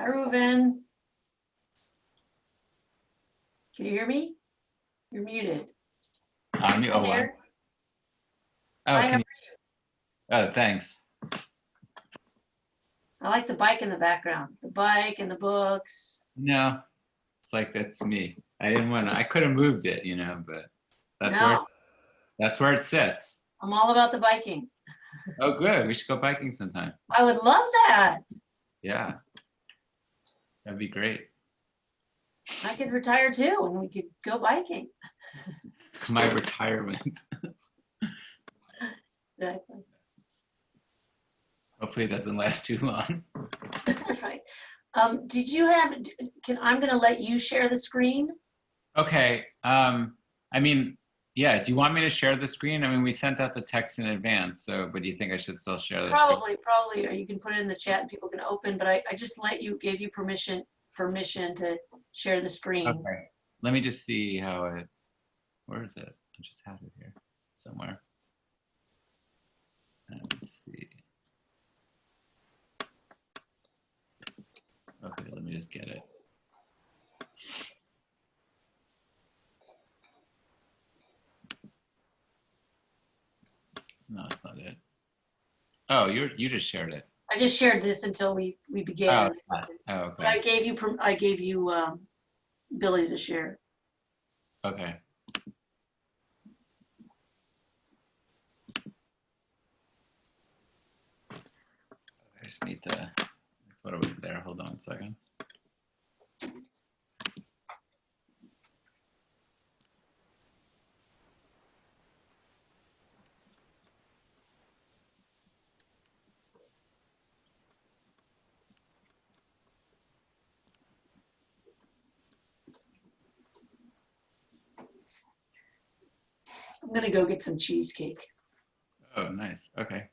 Hi, Reuven. Can you hear me? You're muted. I'm Hi there. Oh, Hi, how can are you? you? Oh, thanks. I like the bike in the background. The bike and the books. No, it's like that for me. I didn't want to. I could have moved it, but that's where No, that's where it sits. I'm all about the biking. Oh, good. We should go biking sometime. I would love that. Yeah, that'd be great. I could retire too and we could go biking. My retirement. Exactly. Hopefully, it doesn't last too long. Right. Did you have, I'm going to let you share the screen. Okay. I mean, yeah. Do you want me to share the screen? I mean, we sent out the text in advance, but do you think I should still share the screen? Probably, or you can put it in the chat and people can open, but I just gave you permission to share the screen. Okay. Let me just see how it. Where is it? I just had it here somewhere. Let's see. Okay, let me just get it. No, that's not it. Oh, you just shared it. I just shared this until we began. Oh, okay. But I gave you ability to share. Okay. I just need to. I thought it was there. Hold on a second. I'm gonna go get some cheesecake. Oh, nice. Okay.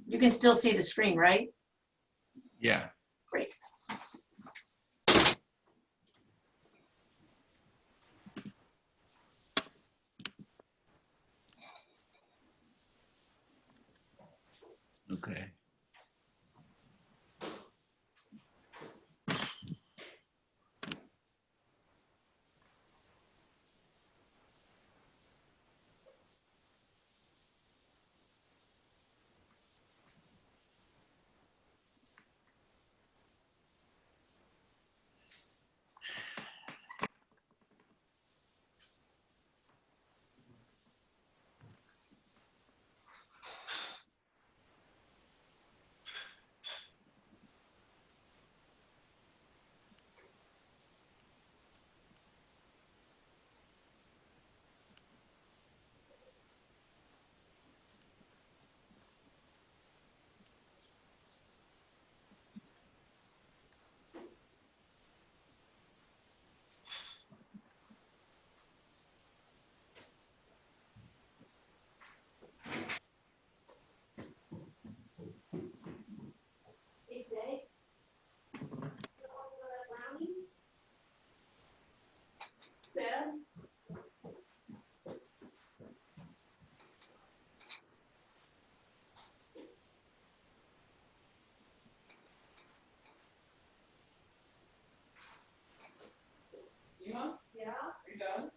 You can still see the screen, right? Yeah. Great. Okay. Hey, say. Bad. Yeah. Are you done?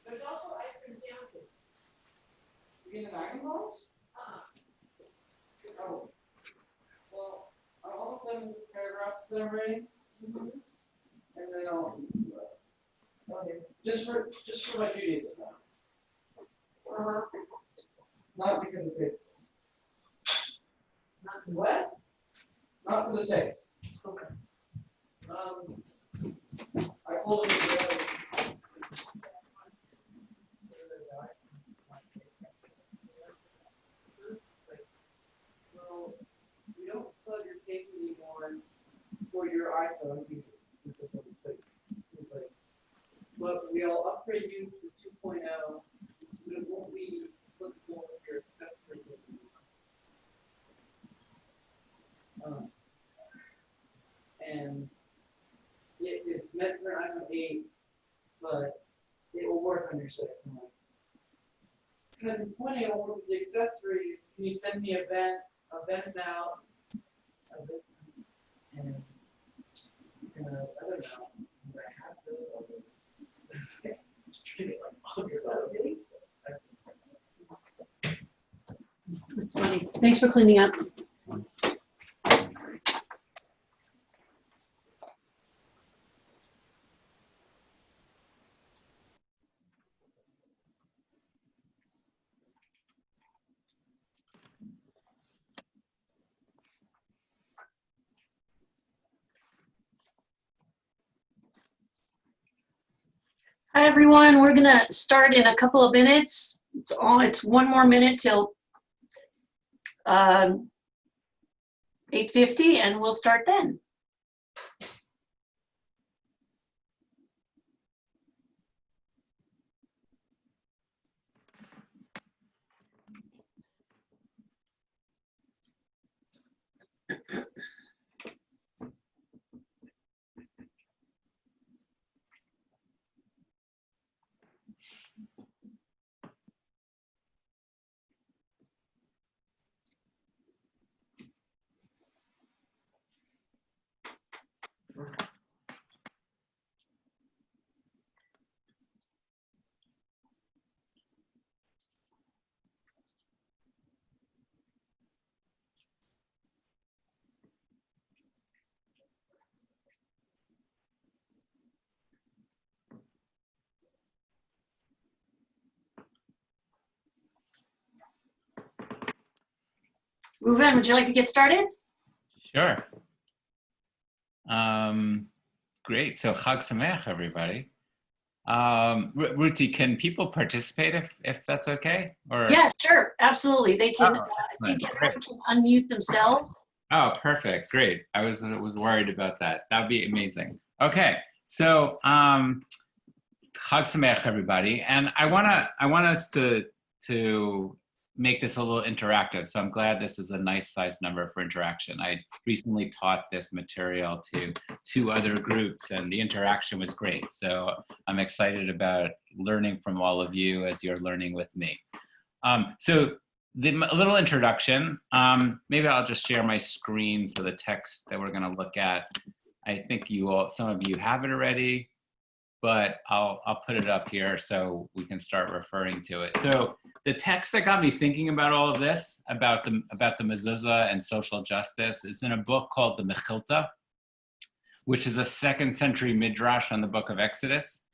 There's also ice cream sandwiches. You getting the magnum balls? Oh. Well, I'm almost done with this paragraph that I'm writing. And then I'll eat. Okay. Just for my duties at home. Not because of taste. Not what? Not for the taste. Okay. I pulled it together. Well, we don't sell your case anymore for your iPhone because it's just like 6. It's like, but we'll upgrade you to 2.0, but it won't be applicable if your accessory. And it is meant for iPhone 8, your site. And I've been pointing out one of the accessories. Can you send me a vent mount, and other mounts? I have those already. Just treat it like all your other things. That's funny. Thanks for cleaning up. Hi, everyone. We're going to start in a couple of minutes. It's 1 more minute till 8:50, and we'll start then. Reuven, would you like to get started? Sure. Great. So Chag Sameach, everybody. Ruti, can people participate if that's okay? Or Yeah, sure. Absolutely. They can, Oh, I think excellent. everyone can unmute themselves. Oh, perfect. Great. I was worried about that. That'd be amazing. Okay. So Chag Sameach, everybody. And I want us to make this a little interactive. So I'm glad this is a nice size number for interaction. I recently taught this material to 2 other groups and the interaction was great. So I'm excited about learning from all of you as you're learning with me. So a little introduction. Maybe I'll just share my screen so the text that we're gonna look at, I think some of you have it already, but I'll put it up here so we can start referring to it. So the text that got me thinking about all of this, about the Mezuzah and social justice, is in a book called the Mechilta, which is a 2nd century midrash on the book of Exodus.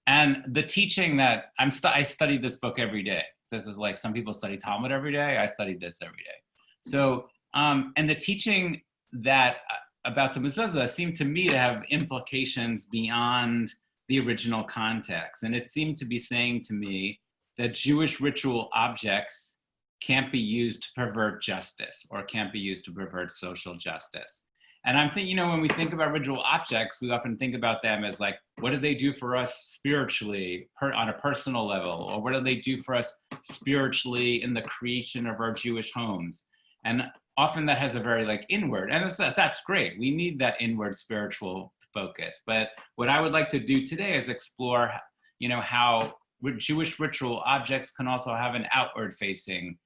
And the teaching that I studied this book every day. This is like some people study Talmud every day. I studied this every day. So, and the teaching that about the Mezuzah seemed to me to have implications beyond the original context. And it seemed to be saying to me that Jewish ritual objects can't be used to pervert justice or can't be used to pervert social justice. And I'm thinking, when we think about ritual objects, we often think about them as like, what do they do for us spiritually on a personal level? Or what do they do for us spiritually in the creation of our Jewish homes? And often that has a very inward, and that's great. We need that inward spiritual focus. But what I would like to do today is explore, how Jewish ritual objects can also have an outward facing,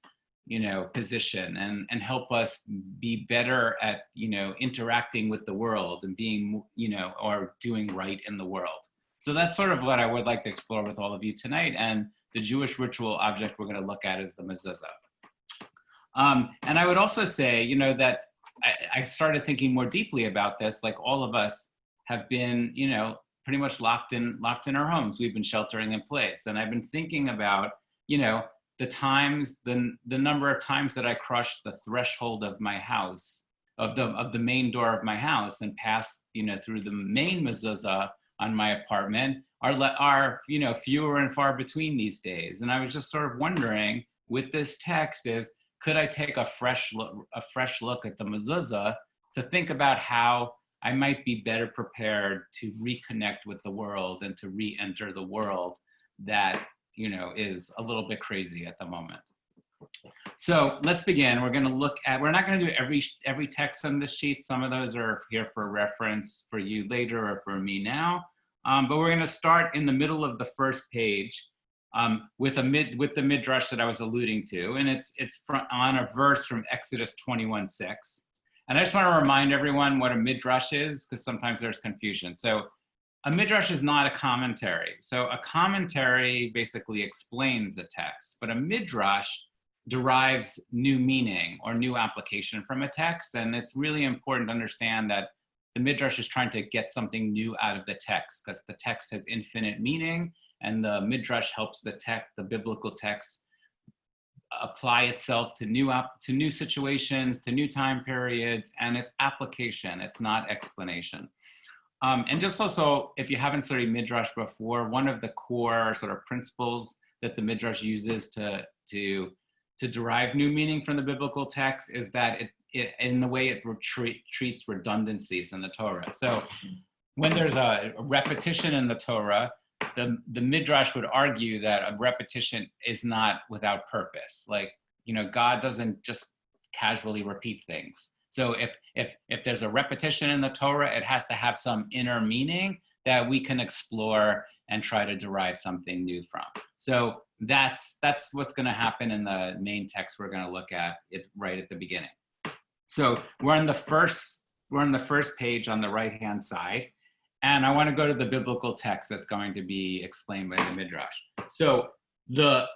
position and help us be better at, interacting with the world and being, or doing right in the world. So that's sort of what I would like to explore with all of you tonight. And the Jewish ritual object we're going to look at is the Mezuzah. And I would also say, that I started thinking more deeply about this, like all of us have been, pretty much locked in our homes. We've been sheltering in place. And I've been thinking about, the number of times that I crushed the threshold of my house, of the main door of my house and passed, through the main mezuzah on my apartment are fewer and far between these days. And I was just sort of wondering with this text could I take a fresh look at the mezuzah to think about how I might be better prepared to reconnect with the world and to re-enter the world that is a little bit crazy at the moment. So let's begin. We're going to look at, we're not going to do every text on this sheet. Some of those are here for reference for you later or for me now. But we're going to start in the middle of the first page. with the midrash that I was alluding to, and it's on a verse from Exodus 21:6. And I just want to remind everyone what a midrash is, because sometimes there's confusion. So a midrash is not a commentary. So a commentary basically explains the text, but a midrash derives new meaning or new application from a text. And it's really important to understand that the midrash is trying to get something new out of the text, because the text has infinite meaning, and the midrash helps the biblical text apply itself to new situations, to new time periods, and it's application. It's not explanation. And just also, if you haven't studied midrash before, one of the core sort of principles that the midrash uses to derive new meaning from the biblical text is that it in the way it treats redundancies in the Torah. So when there's a repetition in the Torah, the midrash would argue that a repetition is not without purpose. Like, God doesn't just casually repeat things. So if there's a repetition in the Torah, it has to have some inner meaning that we can explore and try to derive something new from. So that's what's going to happen in the main text we're going to look at it right at the beginning. So we're on the first page on the right-hand side, and I want to go to the biblical text that's going to be explained by the midrash. So the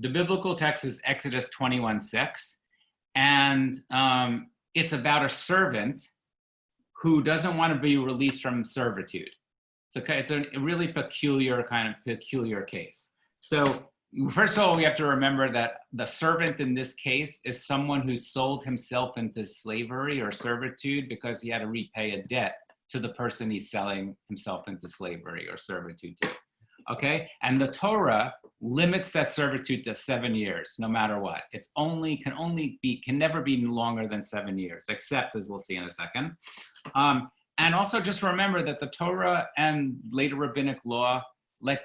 biblical text is Exodus 21:6, and it's about a servant who doesn't want to be released from servitude. It's a really peculiar case. So first of all, we have to remember that the servant in this case is someone who sold himself into slavery or servitude because he had to repay a debt to the person he's selling himself into slavery or servitude to. Okay, and the Torah limits that servitude to 7 years, no matter what. Can never be longer than 7 years, except, as we'll see in a second. And also just remember that the Torah and later rabbinic law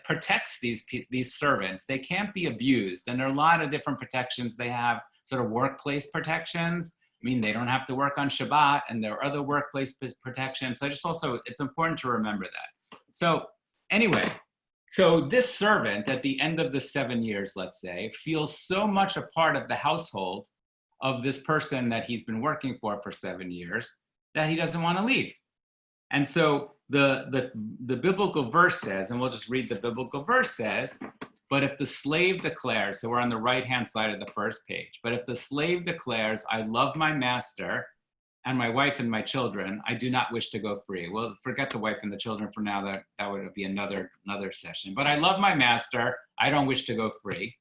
protects these servants. They can't be abused, and there are a lot of different protections. They have sort of workplace protections. I mean, they don't have to work on Shabbat, and there are other workplace protections. So it's important to remember that. So anyway, so this servant at the end of the 7 years, let's say, feels so much a part of the household of this person that he's been working for 7 years that he doesn't want to leave. And so the biblical verse says, and we'll just read the biblical verse says, but if the slave declares, so we're on the right-hand side of the first page, but if the slave declares, I love my master and my wife and my children, I do not wish to go free. Well, forget the wife and the children for now, that would be another session. But I love my master, I don't wish to go free.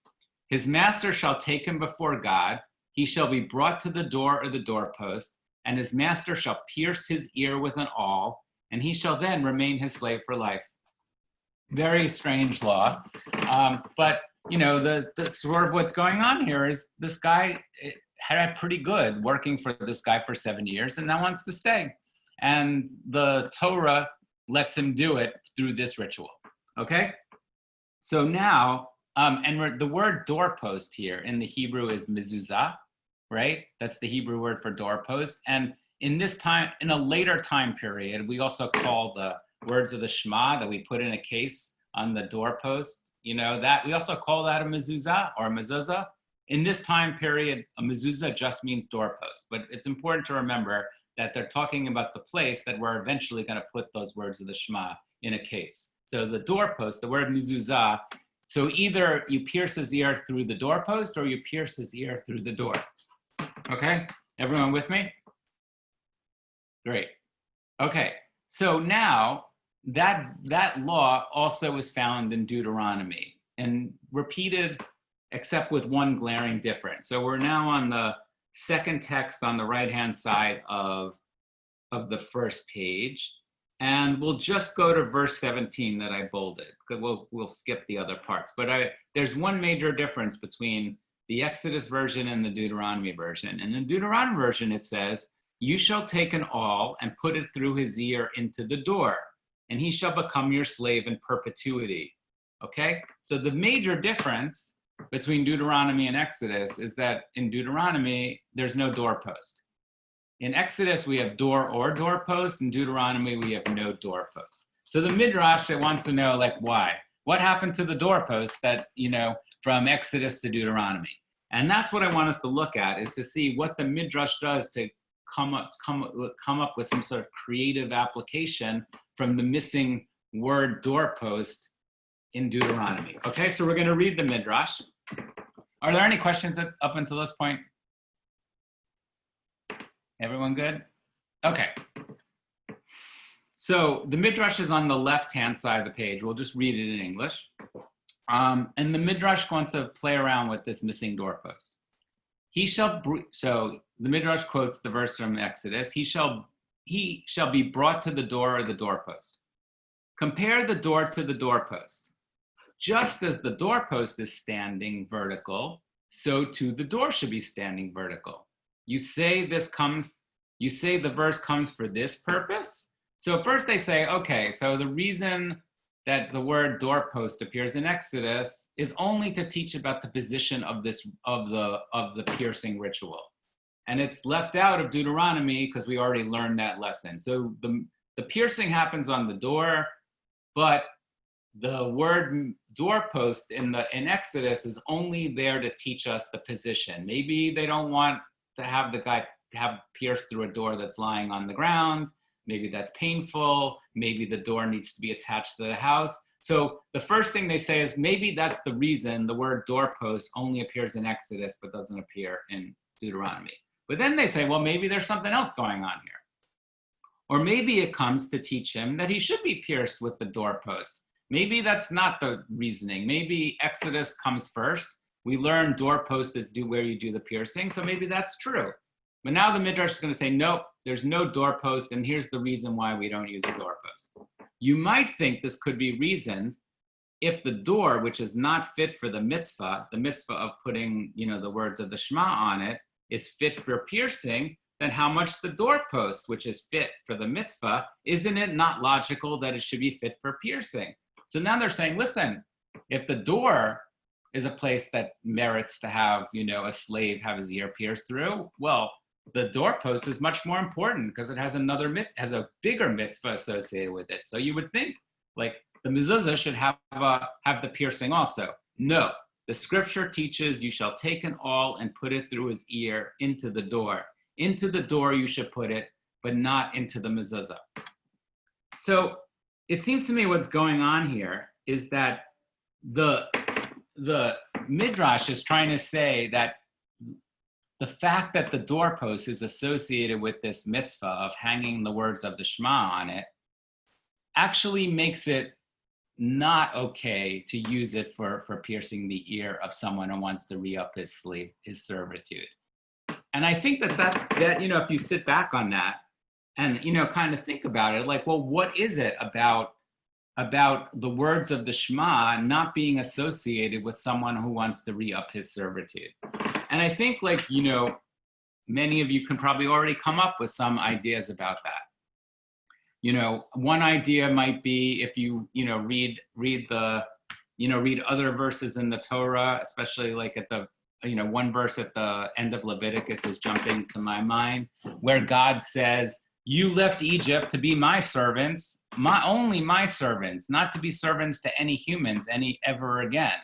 His master shall take him before God, he shall be brought to the door or the doorpost, and his master shall pierce his ear with an awl, and he shall then remain his slave for life. Very strange law. But, the sort of what's going on here is this guy had it pretty good working for this guy for 7 years and now wants to stay. And the Torah lets him do it through this ritual, okay? So now, and the word doorpost here in the Hebrew is mezuzah, right? That's the Hebrew word for doorpost. And in a later time period, we also call the words of the Shema that we put in a case on the doorpost, that we also call that a mezuzah or a mezuzah. In this time period, a mezuzah just means doorpost, but it's important to remember that they're talking about the place that we're eventually going to put those words of the Shema in a case. So the doorpost, the word mezuzah, so either you pierce his ear through the doorpost or you pierce his ear through the door. Okay, everyone with me? Great. Okay, so now that law also is found in Deuteronomy and repeated except with one glaring difference. So we're now on the second text on the right-hand side of the first page. And we'll just go to verse 17 that I bolded, because we'll skip the other parts. But there's one major difference between the Exodus version and the Deuteronomy version. In the Deuteronomy version, it says, you shall take an awl and put it through his ear into the door, and he shall become your slave in perpetuity. Okay? So the major difference between Deuteronomy and Exodus is that in Deuteronomy, there's no doorpost. In Exodus, we have door or doorpost. In Deuteronomy, we have no doorpost. So the Midrash wants to know, why? What happened to the doorpost that, from Exodus to Deuteronomy? And that's what I want us to look at, is to see what the Midrash does to come up with some sort of creative application from the missing word doorpost in Deuteronomy. Okay, so we're going to read the Midrash. Are there any questions up until this point? Everyone good? Okay. So the Midrash is on the left-hand side of the page. We'll just read it in English. And the Midrash wants to play around with this missing doorpost. So the Midrash quotes the verse from Exodus, he shall be brought to the door or the doorpost. Compare the door to the doorpost. Just as the doorpost is standing vertical, so too the door should be standing vertical. You say the verse comes for this purpose? So first they say, okay, so the reason that the word doorpost appears in Exodus is only to teach about the position of the piercing ritual. And it's left out of Deuteronomy because we already learned that lesson. So the piercing happens on the door, but the word doorpost in Exodus is only there to teach us the position. Maybe they don't want to have the guy have pierced through a door that's lying on the ground. Maybe that's painful. Maybe the door needs to be attached to the house. So the first thing they say is maybe that's the reason the word doorpost only appears in Exodus but doesn't appear in Deuteronomy. But then they say, well, maybe there's something else going on here. Or maybe it comes to teach him that he should be pierced with the doorpost. Maybe that's not the reasoning. Maybe Exodus comes first. We learn doorpost is where you do the piercing, so maybe that's true. But now the Midrash is going to say, nope, there's no doorpost, and here's the reason why we don't use a doorpost. You might think this could be reasoned if the door, which is not fit for the mitzvah of putting, the words of the Shema on it, is fit for piercing, then how much the doorpost, which is fit for the mitzvah, isn't it not logical that it should be fit for piercing? So now they're saying, listen, if the door is a place that merits to have, a slave have his ear pierced through, well, the doorpost is much more important because it has a bigger mitzvah associated with it. So you would think, like, the mezuzah should have the piercing also. No, the scripture teaches you shall take an awl and put it through his ear into the door. Into the door you should put it, but not into the mezuzah. So it seems to me what's going on here is that the Midrash is trying to say that the fact that the doorpost is associated with this mitzvah of hanging the words of the Shema on it actually makes it not okay to use it for piercing the ear of someone who wants to re-up his servitude. And I think that if you sit back on that and, kind of think about it, like, well, what is it about the words of the Shema not being associated with someone who wants to re-up his servitude? And I think, many of you can probably already come up with some ideas about that. One idea might be if you, read other verses in the Torah, especially like at the, one verse at the end of Leviticus is jumping to my mind, where God says, you left Egypt to be my servants, only my servants, not to be servants to any humans ever again.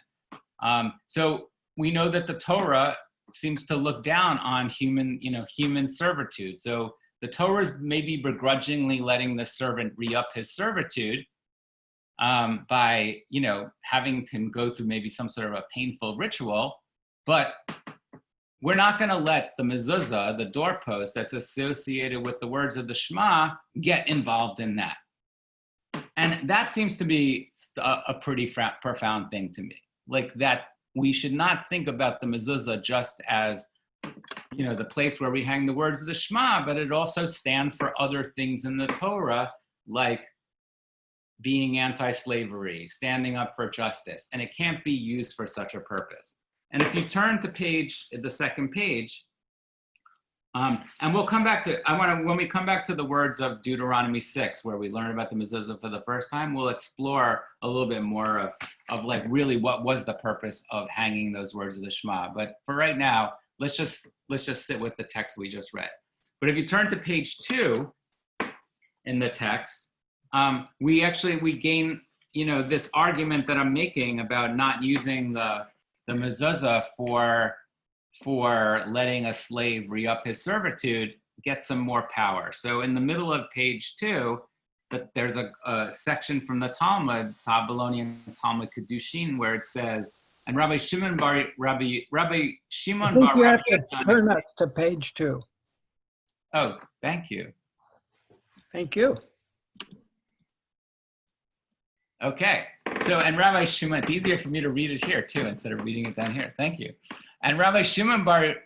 So we know that the Torah seems to look down on human servitude. So the Torah is maybe begrudgingly letting the servant re-up his servitude by, having him go through maybe some sort of a painful ritual, but we're not going to let the mezuzah, the doorpost that's associated with the words of the Shema, get involved in that. And that seems to be a pretty profound thing to me. Like that we should not think about the mezuzah just as, the place where we hang the words of the Shema, but it also stands for other things in the Torah, like being anti-slavery, standing up for justice, and it can't be used for such a purpose. And if you turn to the second page, and we'll come back to, when we come back to the words of Deuteronomy 6, where we learn about the mezuzah for the first time, we'll explore a little bit more of like really what was the purpose of hanging those words of the Shema. But for right now, let's just sit with the text we just read. But if you turn to page 2 in the text, we gain this argument that I'm making about not using the mezuzah for letting a slave re-up his servitude gets some more power. So in the middle of page 2, there's a section from the Talmud, Babylonian Talmud Kedushin, where it says, and Rabbi Shimon bar Rabbi Shimon bar You have Rabbi to turn us to page 2. Oh, thank you. Thank you. Okay, so, and Rabbi Shimon, it's easier for me to read it here too, instead of reading it down here. Thank you. And Rabbi Shimon bar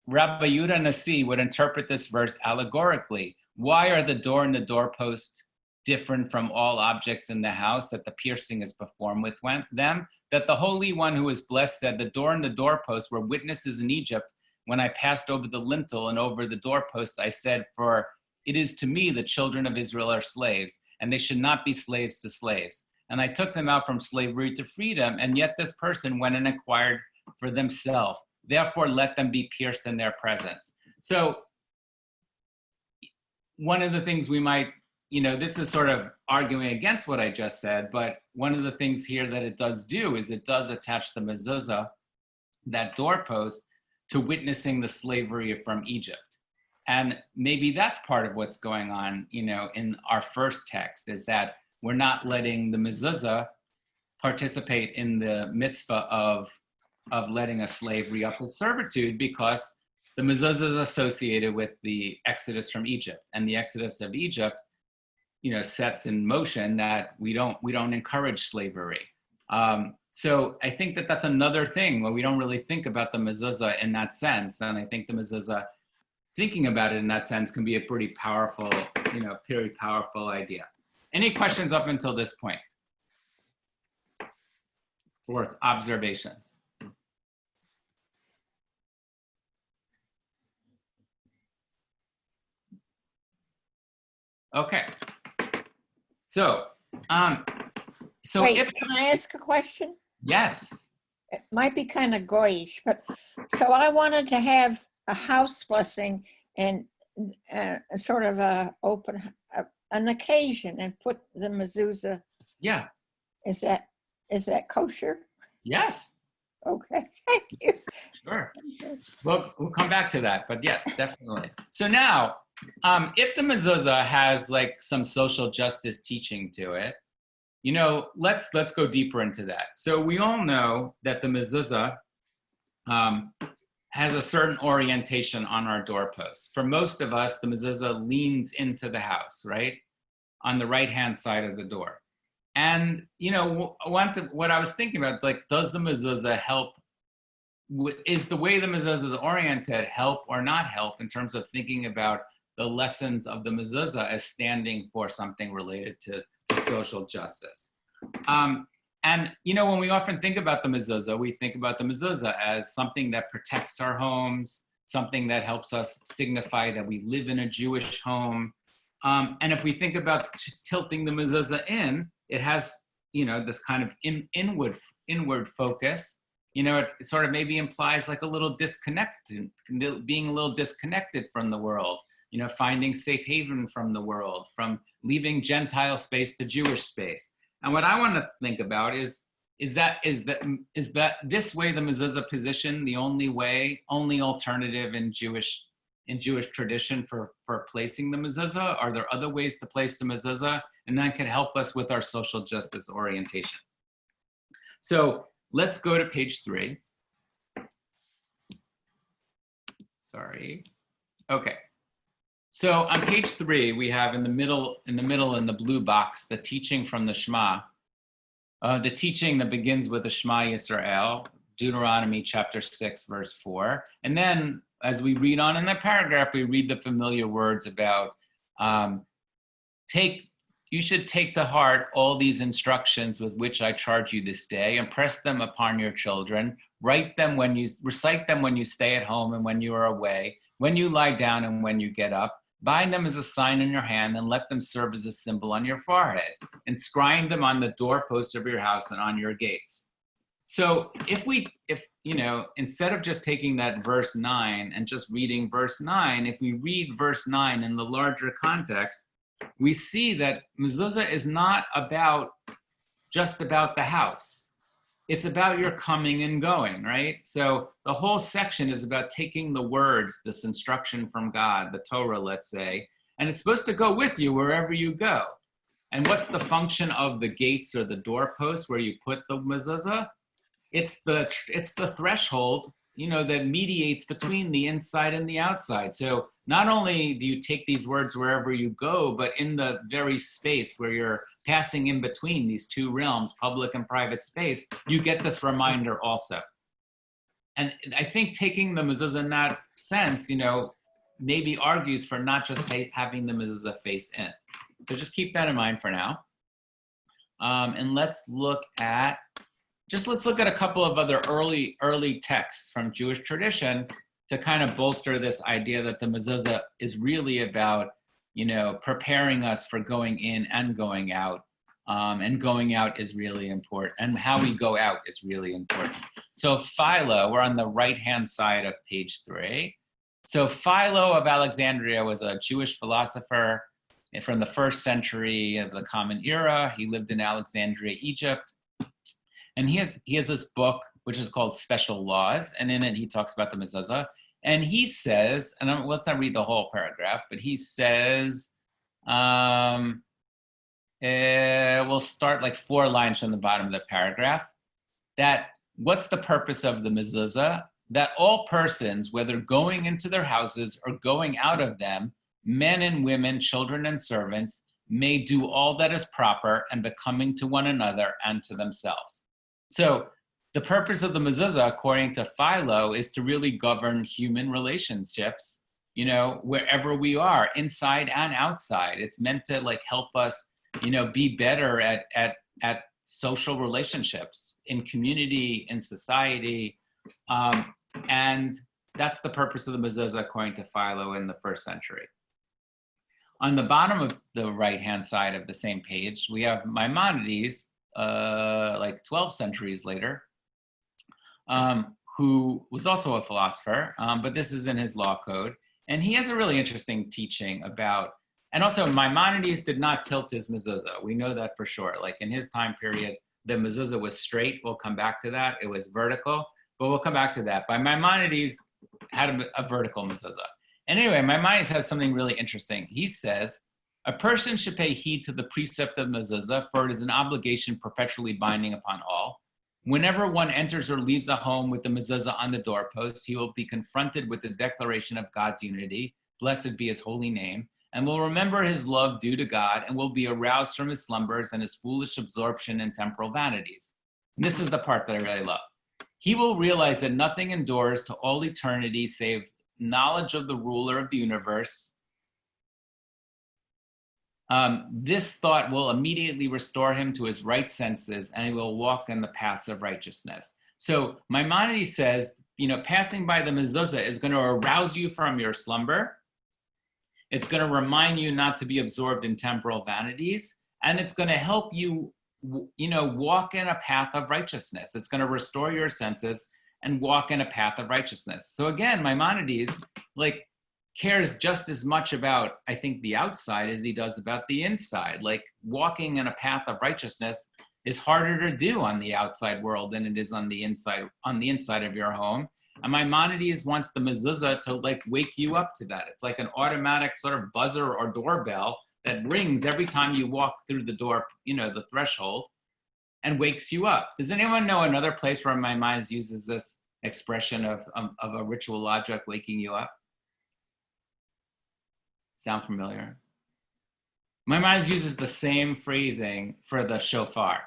Rabbi Yehuda Nasi would interpret this verse allegorically. Why are the door and the doorpost different from all objects in the house, that the piercing is performed with them? That the Holy One who is blessed said, the door and the doorpost were witnesses in Egypt. When I passed over the lintel and over the doorpost, I said, for it is to me the children of Israel are slaves, and they should not be slaves to slaves. And I took them out from slavery to freedom, and yet this person went and acquired for themselves. Therefore, let them be pierced in their presence. So one of the things we might, this is sort of arguing against what I just said, but one of the things here that it does do is it does attach the mezuzah, that doorpost, to witnessing the slavery from Egypt. And maybe that's part of what's going on, in our first text, is that we're not letting the mezuzah participate in the mitzvah of letting a slave re-up his servitude, because the mezuzah is associated with the exodus from Egypt, and the exodus of Egypt, sets in motion that we don't encourage slavery. So I think that that's another thing where we don't really think about the mezuzah in that sense, and I think the mezuzah, thinking about it in that sense, can be a pretty powerful idea. Any questions up until this point? Or observations? Okay. So, Wait, if, can I ask a question? yes. It might be kind of goyish, but so I wanted to have a house blessing and sort of an occasion and put the mezuzah. Yeah. Is that kosher? Yes. Okay, thank you. Sure. We'll come back to that, but yes, definitely. So now, if the mezuzah has like some social justice teaching to it, let's go deeper into that. So we all know that the mezuzah has a certain orientation on our doorpost. For most of us, the mezuzah leans into the house, right? On the right-hand side of the door. And, what I was thinking about, like, does the mezuzah help? Is the way the mezuzah is oriented help or not help in terms of thinking about the lessons of the mezuzah as standing for something related to social justice? And, when we often think about the mezuzah, we think about the mezuzah as something that protects our homes, something that helps us signify that we live in a Jewish home. And if we think about tilting the mezuzah in, it has, this kind of inward focus. It sort of maybe implies like a little disconnect, being a little disconnected from the world, finding safe haven from the world, from leaving Gentile space to Jewish space. And what I want to think about is that this way the mezuzah position the only alternative in Jewish tradition for placing the mezuzah? Are there other ways to place the mezuzah? And that can help us with our social justice orientation. So let's go to page 3. Sorry. Okay. So on page 3, we have in the middle in the blue box, the teaching from the Shema. The teaching that begins with the Shema Yisrael, Deuteronomy chapter 6, verse 4. And then as we read on in the paragraph, we read the familiar words about you should take to heart all these instructions with which I charge you this day, and press them upon your children. Recite them when you stay at home and when you are away, when you lie down and when you get up. Bind them as a sign in your hand and let them serve as a symbol on your forehead. Inscribe them on the doorposts of your house and on your gates. So if instead of just taking that verse 9 and just reading verse 9, if we read verse 9 in the larger context, we see that mezuzah is not about just about the house. It's about your coming and going, right? So the whole section is about taking the words, this instruction from God, the Torah, let's say, and it's supposed to go with you wherever you go. And what's the function of the gates or the doorposts where you put the mezuzah? It's the threshold, that mediates between the inside and the outside. So not only do you take these words wherever you go, but in the very space where you're passing in between these two realms, public and private space, you get this reminder also. And I think taking the mezuzah in that sense, maybe argues for not just having the mezuzah face in. So just keep that in mind for now. And let's look at a couple of other early texts from Jewish tradition to kind of bolster this idea that the mezuzah is really about, preparing us for going in and going out. And going out is really important, and how we go out is really important. So Philo, we're on the right-hand side of page 3. So Philo of Alexandria was a Jewish philosopher from the 1st century of the Common Era. He lived in Alexandria, Egypt. And he has this book, which is called Special Laws. And in it, he talks about the mezuzah. And he says, and let's not read the whole paragraph, but he says, we'll start like 4 lines from the bottom of the paragraph, that what's the purpose of the mezuzah? That all persons, whether going into their houses or going out of them, men and women, children and servants, may do all that is proper and becoming to one another and to themselves. So the purpose of the mezuzah, according to Philo, is to really govern human relationships, wherever we are, inside and outside. It's meant to help us, be better at social relationships in community, in society. And that's the purpose of the mezuzah, according to Philo in the 1st century. On the bottom of the right-hand side of the same page, we have Maimonides, 12 centuries later, who was also a philosopher, but this is in his law code. And he has a really interesting teaching about, and also Maimonides did not tilt his mezuzah. We know that for sure. In his time period, the mezuzah was straight. We'll come back to that. It was vertical, but we'll come back to that. But Maimonides had a vertical mezuzah. And anyway, Maimonides has something really interesting. He says, a person should pay heed to the precept of mezuzah, for it is an obligation perpetually binding upon all. Whenever one enters or leaves a home with the mezuzah on the doorpost, he will be confronted with the declaration of God's unity, blessed be his holy name, and will remember his love due to God, and will be aroused from his slumbers and his foolish absorption in temporal vanities. And this is the part that I really love. He will realize that nothing endures to all eternity save knowledge of the ruler of the universe. This thought will immediately restore him to his right senses, and he will walk in the paths of righteousness. So Maimonides says, passing by the mezuzah is going to arouse you from your slumber. It's going to remind you not to be absorbed in temporal vanities, and it's going to help you, walk in a path of righteousness. It's going to restore your senses and walk in a path of righteousness. So again, Maimonides, cares just as much about, I think, the outside as he does about the inside. Walking in a path of righteousness is harder to do on the outside world than it is on the inside of your home. And Maimonides wants the mezuzah to wake you up to that. It's like an automatic sort of buzzer or doorbell that rings every time you walk through the door, the threshold, and wakes you up. Does anyone know another place where Maimonides uses this expression of a ritual object waking you up? Sound familiar? Maimonides uses the same phrasing for the shofar.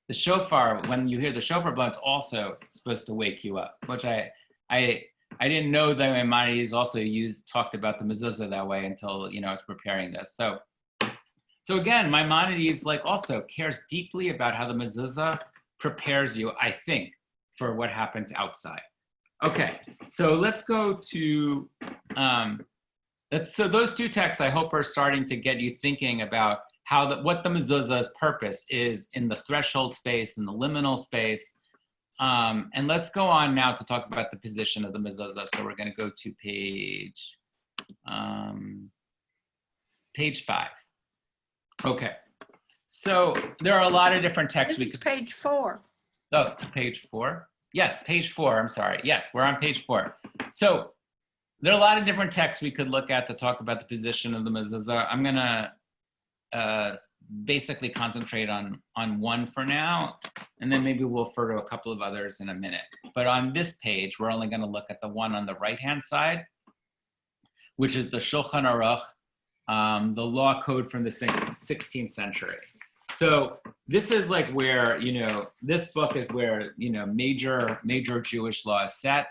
The shofar, when you hear the shofar blow, it's also supposed to wake you up, which I didn't know that Maimonides also talked about the mezuzah that way until I was preparing this. So again, Maimonides also cares deeply about how the mezuzah prepares you, I think, for what happens outside. Okay, so let's go to so those 2 texts I hope are starting to get you thinking about what the mezuzah's purpose is in the threshold space and the liminal space. And let's go on now to talk about the position of the mezuzah. So we're going to go to page 5. Okay, So there are a lot of different texts This we is could. page 4. Oh, to page 4. Yes, page 4. I'm sorry. Yes, we're on page 4. So there are a lot of different texts we could look at to talk about the position of the mezuzah. I'm gonna basically concentrate on one for now, and then maybe we'll refer to a couple of others in a minute. But on this page, we're only going to look at the one on the right-hand side, which is the Shulchan Aruch, the law code from the 16th century. So this is like where, this book is where, major Jewish law is set,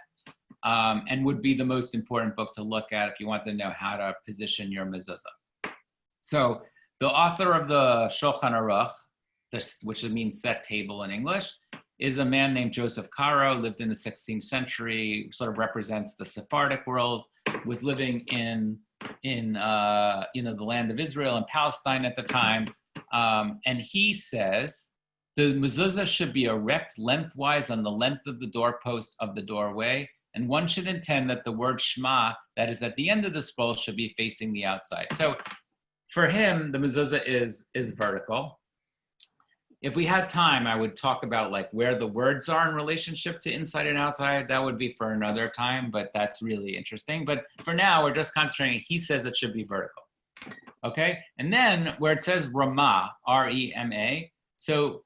and would be the most important book to look at if you want to know how to position your mezuzah. So the author of the Shulchan Aruch, which means set table in English, is a man named Joseph Caro, lived in the 16th century, sort of represents the Sephardic world, was living in the land of Israel and Palestine at the time. And he says, the mezuzah should be erect lengthwise on the length of the doorpost of the doorway, and one should intend that the word Shema, that is at the end of the scroll, should be facing the outside. So for him, the mezuzah is vertical. If we had time, I would talk about like where the words are in relationship to inside and outside. That would be for another time, but that's really interesting. But for now, we're just concentrating, he says it should be vertical, okay? And then where it says Ramah, R-E-M-A, so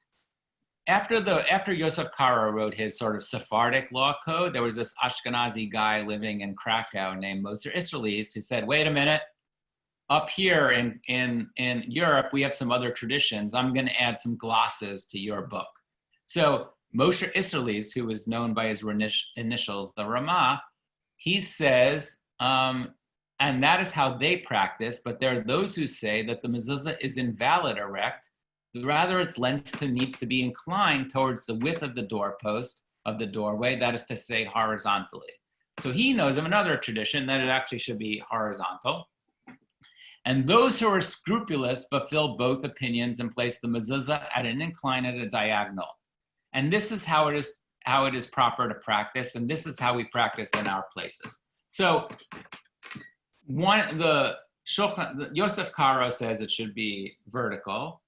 after Yosef Karo wrote his sort of Sephardic law code, there was this Ashkenazi guy living in Krakow named Moser Israelis who said, wait a minute, up here in Europe, we have some other traditions. I'm going to add some glosses to your book. So Moshe Israelis, who was known by his initials, the Ramah, he says, and that is how they practice, but there are those who say that the mezuzah is invalid erect. Rather, its length needs to be inclined towards the width of the doorpost of the doorway, that is to say, horizontally. So he knows of another tradition that it actually should be horizontal. And those who are scrupulous fulfill both opinions and place the mezuzah at an incline at a diagonal. And this is how it is proper to practice, and this is how we practice in our places. So Yosef Karo says it should be vertical.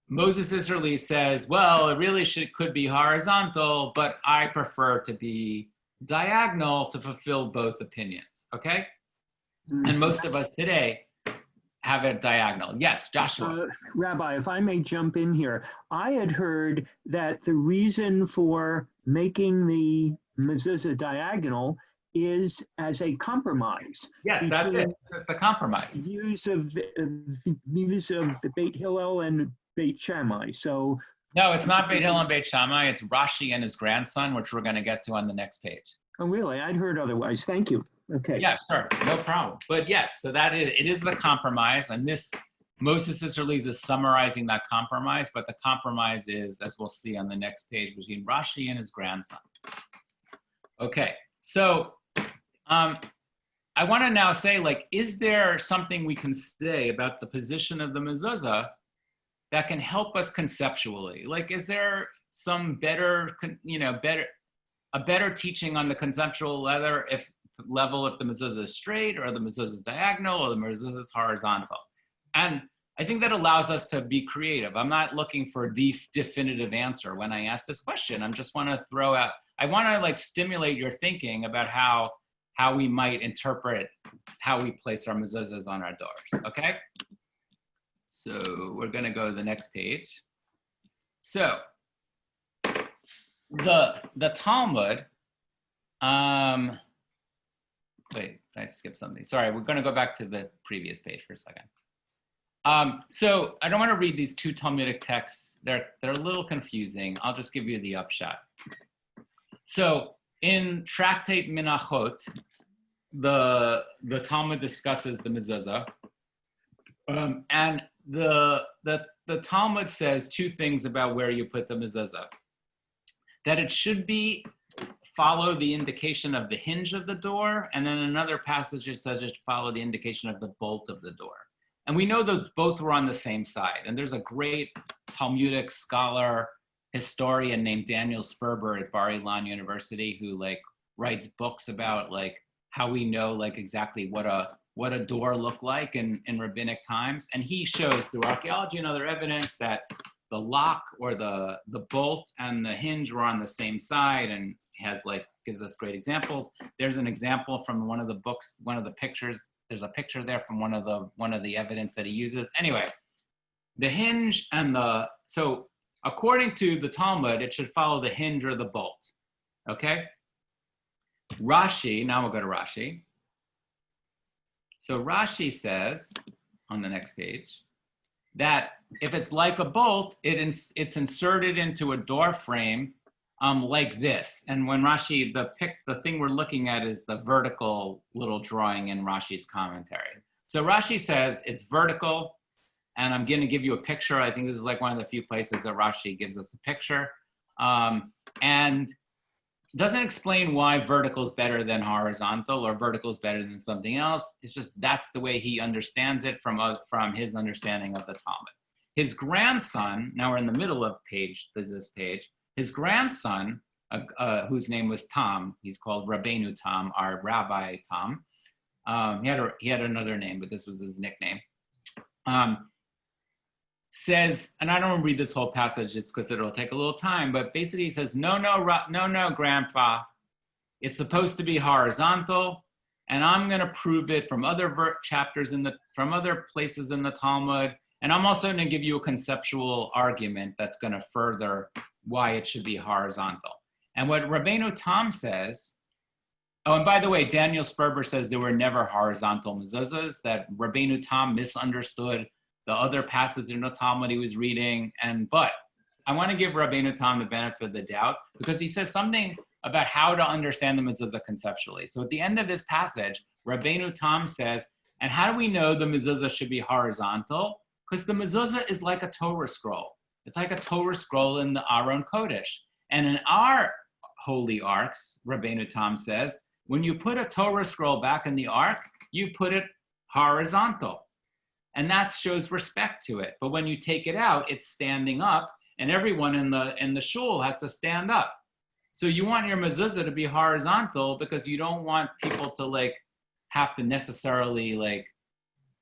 Moses Israeli says, well, it really could be horizontal, but I prefer to be diagonal to fulfill both opinions, okay? And most of us today have it diagonal. Yes, Joshua. Rabbi, if I may jump in here, I had heard that the reason for making the mezuzah diagonal is as a compromise. Yes, that's it. This is the compromise. Views of the Beit Hillel and Beit Shammai. So no, it's not Beit Hillel and Beit Shammai. It's Rashi and his grandson, which we're going to get to on the next page. Oh, really? I'd heard otherwise. Thank you. Okay. Yeah, sure, no problem. But yes, so it is the compromise, and this Moses Israelis is summarizing that compromise. But the compromise is, as we'll see on the next page, between Rashi and his grandson. Okay, so I want to now say, like, is there something we can say about the position of the mezuzah that can help us conceptually? Like, is there some better teaching on the conceptual level if the mezuzah is straight, or the mezuzah is diagonal, or the mezuzah is horizontal? And I think that allows us to be creative. I'm not looking for the definitive answer when I ask this question. I just want to I want to like stimulate your thinking about how we might interpret how we place our mezuzahs on our doors, okay? So we're going to go to the next page. So the Talmud, wait, I skipped something. Sorry, we're going to go back to the previous page for a second. So I don't want to read these two Talmudic texts. They're a little confusing. I'll just give you the upshot. So in Tractate Menachot, the Talmud discusses the mezuzah, and the Talmud says two things about where you put the mezuzah. That it should follow the indication of the hinge of the door, and then another passage that says it should follow the indication of the bolt of the door. And we know those both were on the same side. And there's a great Talmudic scholar, historian named Daniel Sperber at Bar-Ilan University who like writes books about like how we know like exactly what what a door looked like in rabbinic times. And he shows through archaeology and other evidence that the lock or the bolt and the hinge were on the same side, and has like, gives us great examples. There's an example from one of the books, one of the pictures. There's a picture there from one of the evidence that he uses. Anyway, the hinge and so according to the Talmud, it should follow the hinge or the bolt, okay? Rashi, now we'll go to Rashi. So Rashi says, on the next page, that if it's like a bolt, it's inserted into a door frame like this. And when Rashi, the thing we're looking at is the vertical little drawing in Rashi's commentary. So Rashi says it's vertical, and I'm going to give you a picture. I think this is like one of the few places that Rashi gives us a picture. And doesn't explain why vertical is better than horizontal or vertical is better than something else. It's just that's the way he understands it from his understanding of the Talmud. His grandson, now we're in the middle of this page, his grandson, whose name was Tom, he's called Rabbeinu Tom, our Rabbi Tom. He had another name, but this was his nickname. Says, and I don't want to read this whole passage just because it'll take a little time, but basically he says, no, grandpa, it's supposed to be horizontal, and I'm going to prove it from other chapters from other places in the Talmud, and I'm also going to give you a conceptual argument that's going to further why it should be horizontal. And what Rabbeinu Tom says, oh, and by the way, Daniel Sperber says there were never horizontal mezuzahs, that Rabbeinu Tom misunderstood the other passage in the Talmud he was reading. But I want to give Rabbeinu Tom the benefit of the doubt because he says something about how to understand the mezuzah conceptually. So at the end of this passage, Rabbeinu Tom says, and how do we know the mezuzah should be horizontal? Because the mezuzah is like a Torah scroll. It's like a Torah scroll in the Aron Kodesh. And in our holy arks, Rabbeinu Tom says, when you put a Torah scroll back in the ark, you put it horizontal. And that shows respect to it. But when you take it out, it's standing up, and everyone in the shul has to stand up. So you want your mezuzah to be horizontal because you don't want people to like have to necessarily like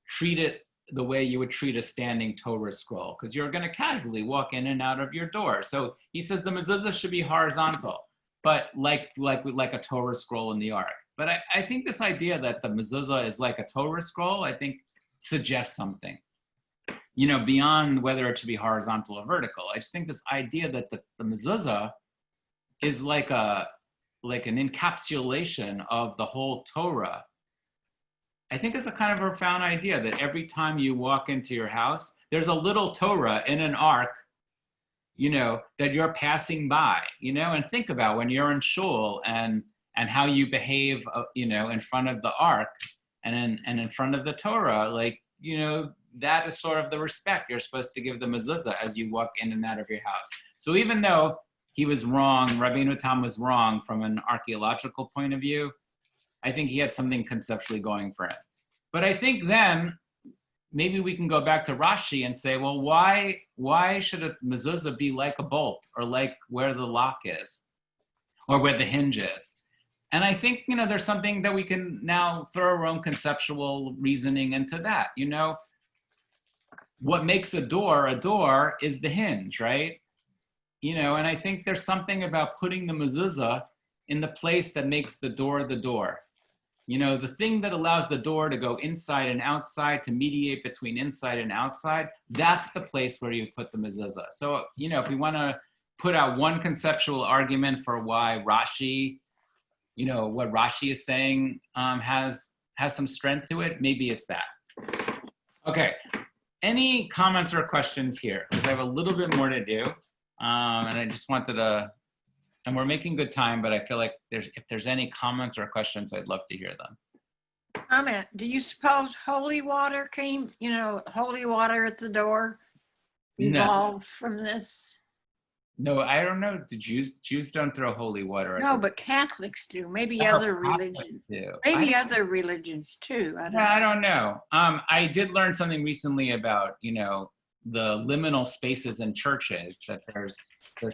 treat it the way you would treat a standing Torah scroll, because you're going to casually walk in and out of your door. So he says the mezuzah should be horizontal, but like a Torah scroll in the ark. But I think this idea that the mezuzah is like a Torah scroll, I think suggests something, beyond whether it should be horizontal or vertical. I just think this idea that the mezuzah is like an encapsulation of the whole Torah. I think it's a kind of profound idea that every time you walk into your house, there's a little Torah in an ark, that you're passing by, and think about when you're in shul and how you behave, in front of the ark. And in front of the Torah, that is sort of the respect you're supposed to give the mezuzah as you walk in and out of your house. So even though he was wrong, Rabbeinu Tam was wrong from an archaeological point of view, I think he had something conceptually going for him. But I think then maybe we can go back to Rashi and say, well, why should a mezuzah be like a bolt or like where the lock is or where the hinge is? And I think, there's something that we can now throw our own conceptual reasoning into that. What makes a door is the hinge, right? And I think there's something about putting the mezuzah in the place that makes the door the door. The thing that allows the door to go inside and outside, to mediate between inside and outside, that's the place where you put the mezuzah. So, if we want to put out one conceptual argument for why Rashi, what Rashi is saying has some strength to it, maybe it's that. Okay, any comments or questions here? Because I have a little bit more to do. And I just wanted to, and we're making good time, but I feel like if there's any comments or questions, I'd love to hear them. Comment, do you suppose holy water came, holy water at the door evolved from this? No, I don't know. The Jews don't throw holy water. No, but Catholics do. Maybe other religions do. Maybe other religions too. I don't know. I did learn something recently about, the liminal spaces in churches, that there's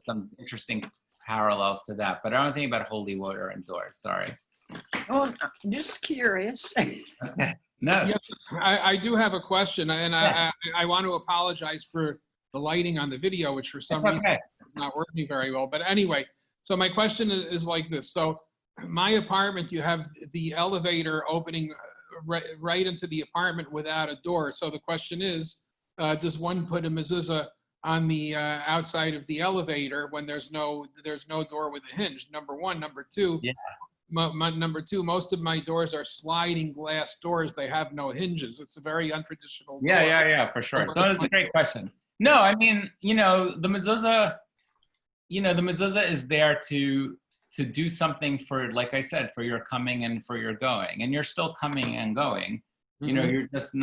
some interesting parallels to that, but I don't think about holy water and doors. Sorry. Oh, just curious. Okay. No. Yes, I do have a question, and Yes. I want to apologize for the lighting on the video, which for some It's reason okay. is not working very well. But anyway, so my question is like this. So my apartment, you have the elevator opening right into the apartment without a door. So the question is, does one put a mezuzah on the outside of the elevator when there's no door with a hinge? Number one. Number two. Yeah. Number two, most of my doors are sliding glass doors. They have no hinges. It's a very untraditional door. Yeah, for sure. So that's a great question. No, I mean, the mezuzah, the mezuzah is there to do something for, like I said, for your coming and for your going, and you're still coming and going. Mhm. You just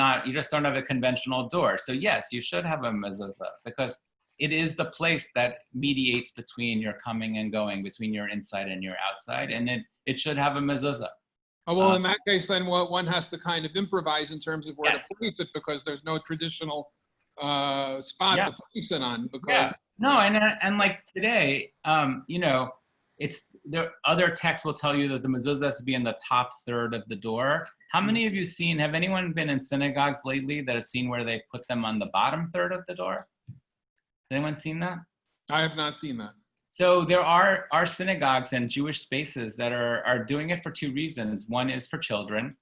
don't have a conventional door. So yes, you should have a mezuzah because it is the place that mediates between your coming and going, between your inside and your outside, and it should have a mezuzah. Oh, well, in that case, then one has to kind of improvise in terms of where Yes. to place it because there's no traditional spot Yeah. to place it on. Because Yeah. No, and like today, it's there. Other texts will tell you that the mezuzah has to be in the top third of the door. How many of you have anyone been in synagogues lately that have seen where they put them on the bottom third of the door? Has anyone seen that? I have not seen that. So there are synagogues and Jewish spaces that are doing it for two reasons. One is for children,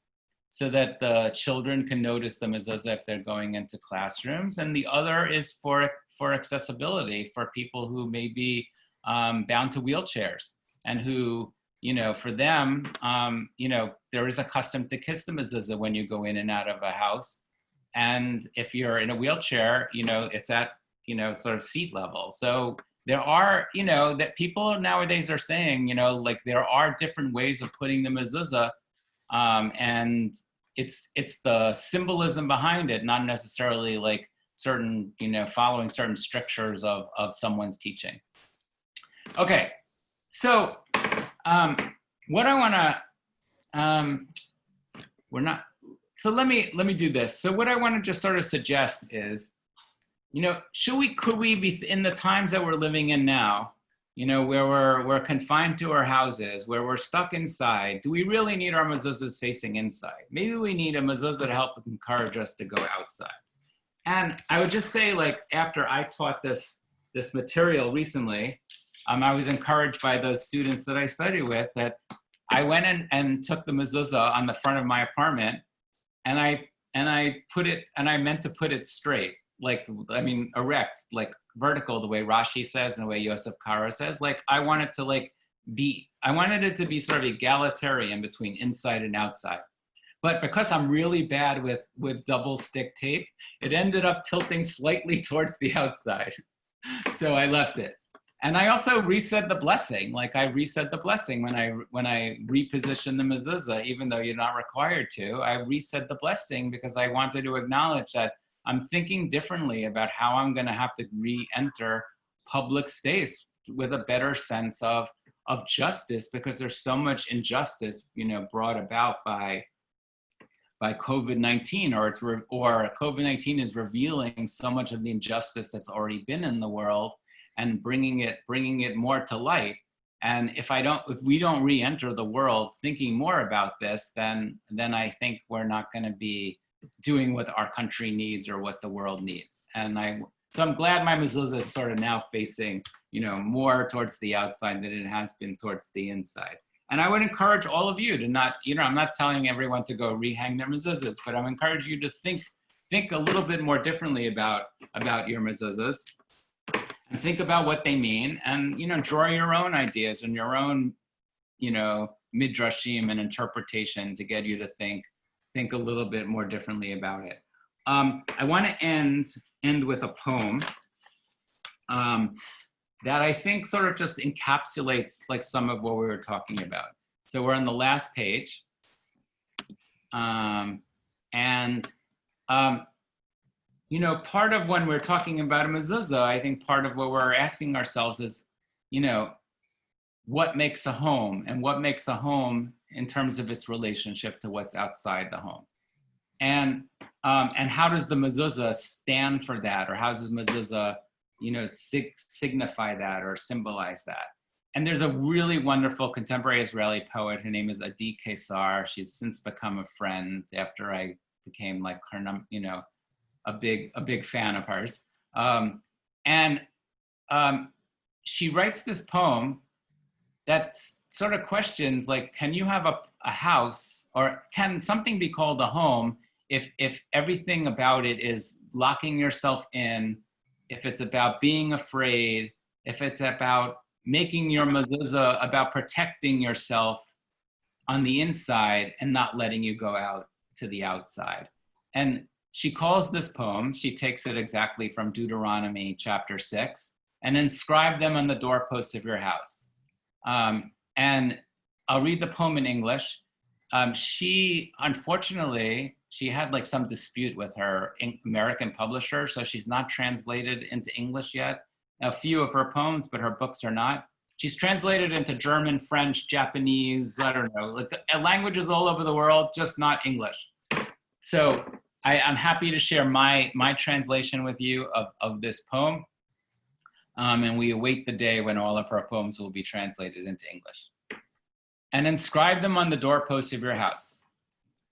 so that the children can notice the mezuzah if they're going into classrooms. And the other is for accessibility for people who may be bound to wheelchairs and who, for them, there is a custom to kiss the mezuzah when you go in and out of a house. And if you're in a wheelchair, it's at, sort of seat level. So there are, that people nowadays are saying, like there are different ways of putting the mezuzah, and it's the symbolism behind it, not necessarily like certain, following certain strictures of someone's teaching. Okay, so what I want to, so let me do this. So what I want to just sort of suggest is, could we be in the times that we're living in now, where we're confined to our houses, where we're stuck inside, do we really need our mezuzahs facing inside? Maybe we need a mezuzah to help encourage us to go outside. And I would just say, like, after I taught this material recently, I was encouraged by those students that I studied with that I went and took the mezuzah on the front of my apartment, and I meant to put it straight. Erect, like vertical, the way Rashi says and the way Yosef Karo says. Like I wanted it to be sort of egalitarian between inside and outside. But because I'm really bad with double stick tape, it ended up tilting slightly towards the outside. So I left it. And I also resaid the blessing. Like I resaid the blessing when I repositioned the mezuzah, even though you're not required to. I resaid the blessing because I wanted to acknowledge that I'm thinking differently about how I'm going to have to re-enter public space with a better sense of justice, because there's so much injustice, brought about by COVID-19, or COVID-19 is revealing so much of the injustice that's already been in the world and bringing it more to light. And if we don't re-enter the world thinking more about this, then I think we're not going to be doing what our country needs or what the world needs. So I'm glad my mezuzah is sort of now facing, more towards the outside than it has been towards the inside. And I would encourage all of you to not, I'm not telling everyone to go rehang their mezuzahs, but I'm encouraging you to think a little bit more differently about your mezuzahs and think about what they mean, and, draw your own ideas and your own, midrashim and interpretation to get you to think a little bit more differently about it. I want to end with a poem that I think sort of just encapsulates like some of what we were talking about. So we're on the last page. Part of when we're talking about a mezuzah, I think part of what we're asking ourselves is, what makes a home, and what makes a home in terms of its relationship to what's outside the home. And how does the mezuzah stand for that? Or how does the mezuzah, signify that or symbolize that? and there's a really wonderful contemporary Israeli poet. Her name is Adi Kesar. She's since become a friend after I became like her, a big fan of hers. She writes this poem that sort of questions, like, can you have a house, or can something be called a home if everything about it is locking yourself in, if it's about being afraid, if it's about making your mezuzah about protecting yourself on the inside and not letting you go out to the outside. And she calls this poem, she takes it exactly from Deuteronomy chapter 6, and inscribe them on the doorposts of your house. And I'll read the poem in English. Unfortunately, she had like some dispute with her American publisher, so she's not translated into English yet. A few of her poems, but her books are not. She's translated into German, French, Japanese, I don't know, like languages all over the world, just not English. So I'm happy to share my translation with you of this poem. And we await the day when all of her poems will be translated into English. And inscribe them on the doorposts of your house.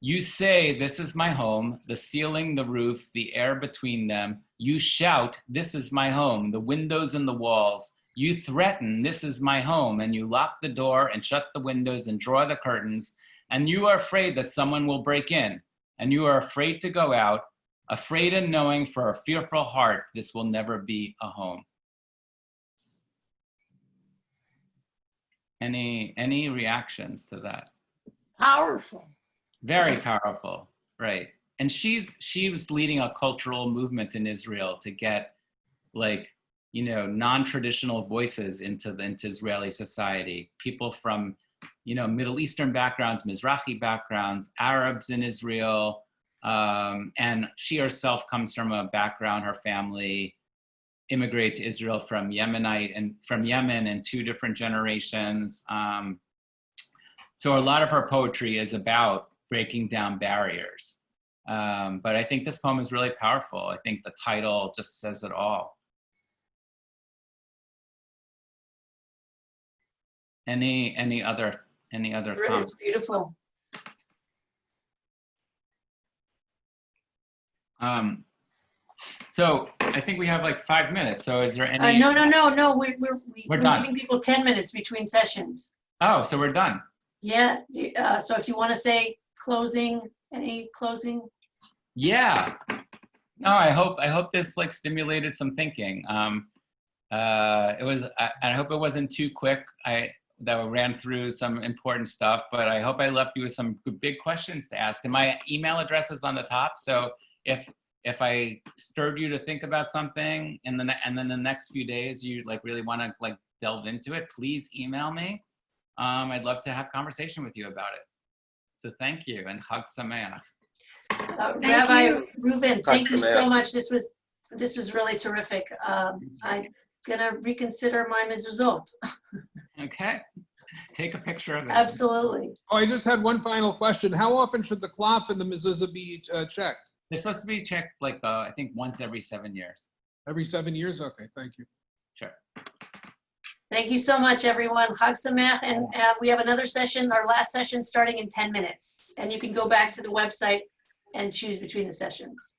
You say, this is my home, the ceiling, the roof, the air between them. You shout, this is my home, the windows and the walls. You threaten, this is my home, and you lock the door and shut the windows and draw the curtains. And you are afraid that someone will break in. And you are afraid to go out, afraid and knowing for a fearful heart, this will never be a home. Any reactions to that? Powerful. Very powerful, right? And she was leading a cultural movement in Israel to get, like, non-traditional voices into Israeli society. People from, Middle Eastern backgrounds, Mizrahi backgrounds, Arabs in Israel, and she herself comes from a background. Her family immigrated to Israel from Yemen in 2 different generations. So a lot of her poetry is about breaking down barriers. But I think this poem is really powerful. I think the title just says it all. Any other comments? It's beautiful. So I think we have like 5 minutes. So is there any? No. We're done. giving people 10 minutes between sessions. Oh, so we're done. Yeah. So if you want to say any closing? Yeah. No, I hope this like stimulated some thinking. I hope it wasn't too quick. That we ran through some important stuff, but I hope I left you with some big questions to ask. And my email address is on the top. So if I stirred you to think about something and then the next few days you like really want to like delve into it, please email me. I'd love to have conversation with you about it. So thank you, and Chag Sameach. Rabbi Reuven, thank you so much. This was really terrific. I'm gonna reconsider my mezuzot. Okay, take a picture of it. Absolutely. Oh, I just had one final question. How often should the cloth in the mezuzah be checked? They're supposed to be checked like I think once every 7 years. Every 7 years? Okay, thank you. Sure. Thank you so much, everyone. Chag Sameach, and we have another session, our last session, starting in 10 minutes. And you can go back to the website and choose between the sessions.